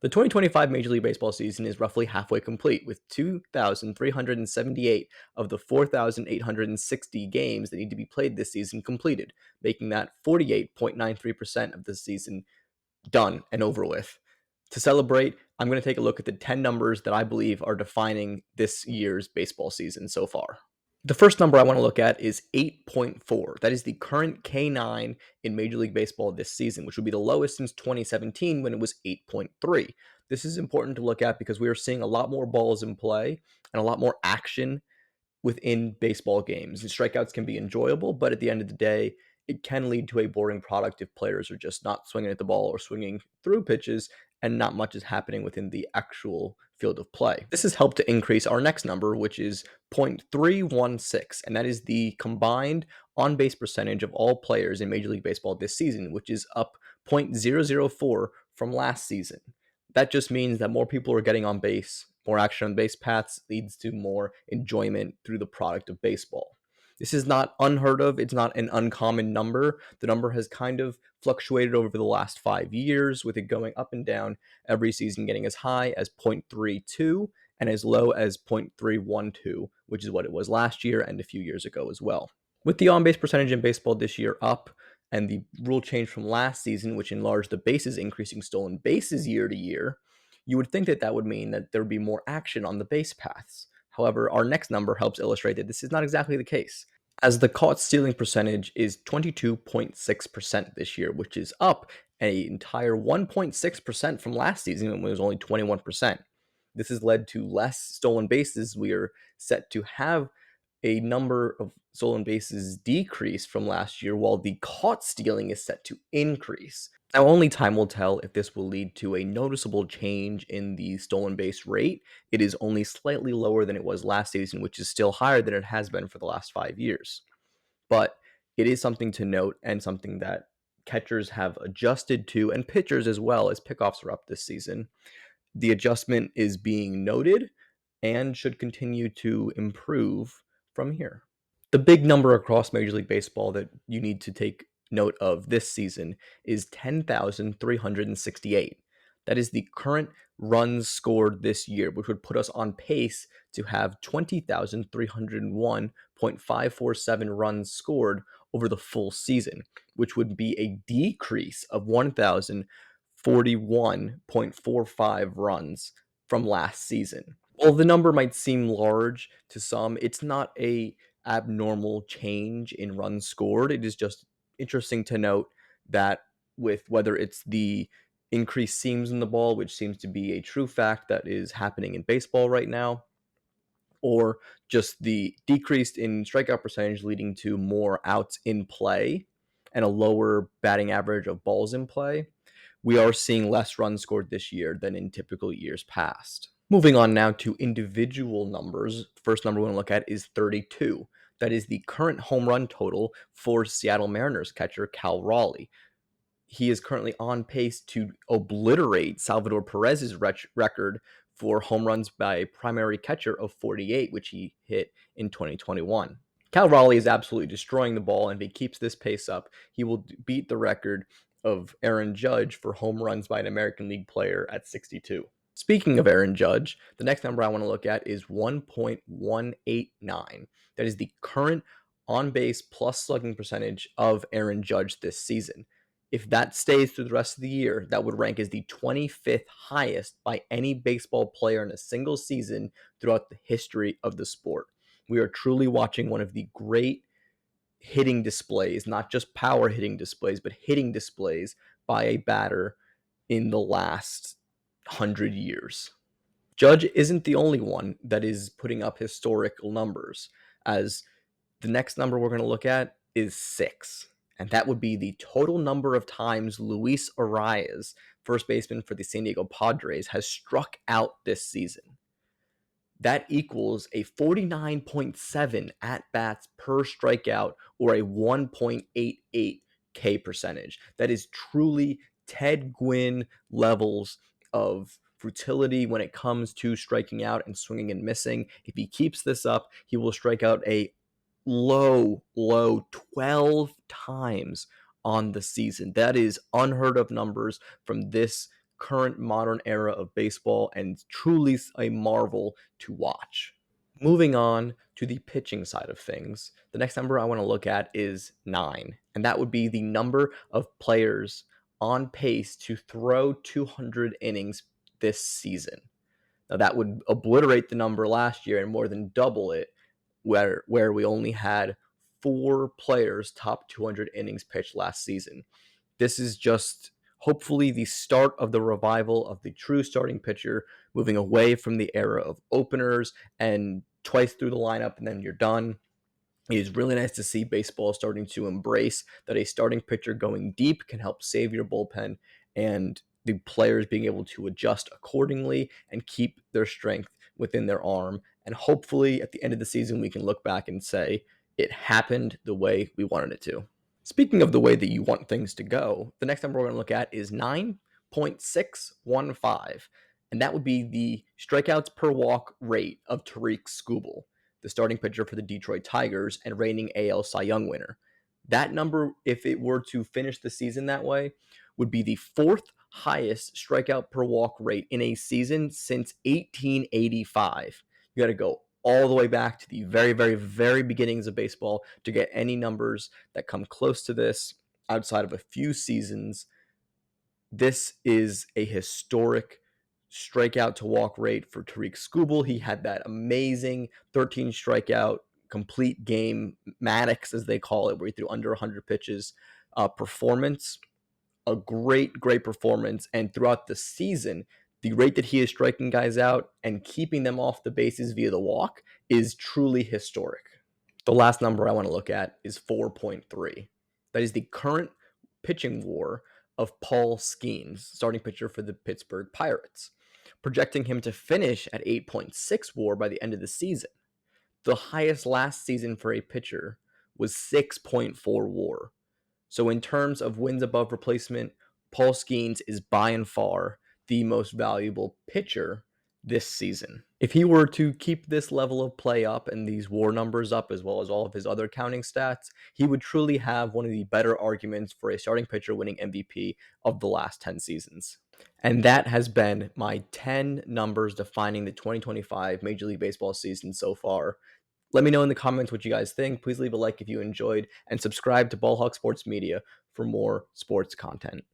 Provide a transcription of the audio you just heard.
The 2025 Major League Baseball season is roughly halfway complete, with 2,378 of the 4,860 games that need to be played this season completed, making that 48.93% of the season done and over with. To celebrate, I'm going to take a look at the 10 numbers that I believe are defining this year's baseball season so far. The first number I want to look at is 8.4. That is the current K9 in Major League Baseball this season, which would be the lowest since 2017 when it was 8.3. This is important to look at because we are seeing a lot more balls in play and a lot more action within baseball games. And strikeouts can be enjoyable, but at the end of the day, it can lead to a boring product if players are just not swinging at the ball or swinging through pitches and not much is happening within the actual field of play. This has helped to increase our next number, which is 0.316, and that is the combined on base percentage of all players in Major League Baseball this season, which is up 0.004 from last season. That just means that more people are getting on base. More action on base paths leads to more enjoyment through the product of baseball. This is not unheard of. It's not an uncommon number. The number has kind of fluctuated over the last 5 years, with it going up and down every season, getting as high as 0.32 and as low as 0.312, which is what it was last year and a few years ago as well. With the on base percentage in baseball this year up, and the rule change from last season, which enlarged the bases, increasing stolen bases year to year, you would think that that would mean that there would be more action on the base paths. However, our next number helps illustrate that this is not exactly the case, as the caught stealing percentage is 22.6% this year, which is up an entire 1.6% from last season when it was only 21%. This has led to less stolen bases. We are set to have a number of stolen bases decrease from last year, while the caught stealing is set to increase. Now, only time will tell if this will lead to a noticeable change in the stolen base rate. It is only slightly lower than it was last season, which is still higher than it has been for the last 5 years. But it is something to note and something that catchers have adjusted to, and pitchers as well, as pickoffs are up this season. The adjustment is being noted and should continue to improve from here. The big number across Major League Baseball that you need to take note of this season is 10,368. That is the current runs scored this year, which would put us on pace to have 20,301.547 runs scored over the full season, which would be a decrease of 1,041.45 runs from last season. While the number might seem large to some, it's not a abnormal change in runs scored. It is just interesting to note that, with whether it's the increased seams in the ball, which seems to be a true fact that is happening in baseball right now, or just the decreased in strikeout percentage leading to more outs in play and a lower batting average of balls in play, we are seeing less runs scored this year than in typical years past. Moving on now to individual numbers. First number we want to look at is 32. That is the current home run total for Seattle Mariners catcher Cal Raleigh. He is currently on pace to obliterate Salvador Perez's record for home runs by a primary catcher of 48, which he hit in 2021. Cal Raleigh is absolutely destroying the ball, and if he keeps this pace up, he will beat the record of Aaron Judge for home runs by an American League player at 62. Speaking of Aaron Judge, the next number I want to look at is 1.189. That is the current on-base plus slugging percentage of Aaron Judge this season. If that stays through the rest of the year, that would rank as the 25th highest by any baseball player in a single season throughout the history of the sport. We are truly watching one of the great hitting displays, not just power hitting displays, but hitting displays by a batter in the last 100 years. Judge isn't the only one that is putting up historical numbers, as the next number we're going to look at is 6. And that would be the total number of times Luis Arias, first baseman for the San Diego Padres, has struck out this season. That equals a 49.7 at-bats per strikeout, or a 1.88 K percentage. That is truly Ted Gwynn levels of futility when it comes to striking out and swinging and missing. If he keeps this up, he will strike out a low 12 times on the season. That is unheard of numbers from this current modern era of baseball and truly a marvel to watch. Moving on to the pitching side of things, the next number I want to look at is 9, and that would be the number of players on pace to throw 200 innings this season. Now, that would obliterate the number last year and more than double it, where we only had 4 players top 200 innings pitched last season. This is just hopefully the start of the revival of the true starting pitcher, moving away from the era of openers and twice through the lineup and then you're done. It is really nice to see baseball starting to embrace that a starting pitcher going deep can help save your bullpen and the players being able to adjust accordingly and keep their strength within their arm. And hopefully at the end of the season, we can look back and say it happened the way we wanted it to. Speaking of the way that you want things to go, the next number we're going to look at is 9.615, and that would be the strikeouts per walk rate of Tariq Skubal, the starting pitcher for the Detroit Tigers and reigning AL Cy Young winner. That number, if it were to finish the season that way, would be the 4th highest strikeout per walk rate in a season since 1885. You got to go all the way back to the very, very, very beginnings of baseball to get any numbers that come close to this outside of a few seasons. This is a historic strikeout to walk rate for Tariq Skubal. He had that amazing 13 strikeout complete game, Maddox as they call it, where he threw under 100 pitches performance. A great, great performance. And throughout the season, the rate that he is striking guys out and keeping them off the bases via the walk is truly historic. The last number I want to look at is 4.3. That is the current pitching WAR of Paul Skeens, starting pitcher for the Pittsburgh Pirates, projecting him to finish at 8.6 WAR by the end of the season. The highest last season for a pitcher was 6.4 WAR. So in terms of wins above replacement, Paul Skeens is by and far the most valuable pitcher this season. If he were to keep this level of play up and these WAR numbers up, as well as all of his other counting stats, he would truly have one of the better arguments for a starting pitcher winning MVP of the last 10 seasons. And that has been my 10 numbers defining the 2025 Major League Baseball season so far. Let me know in the comments what you guys think. Please leave a like if you enjoyed and subscribe to Ballhawk Sports Media for more sports content.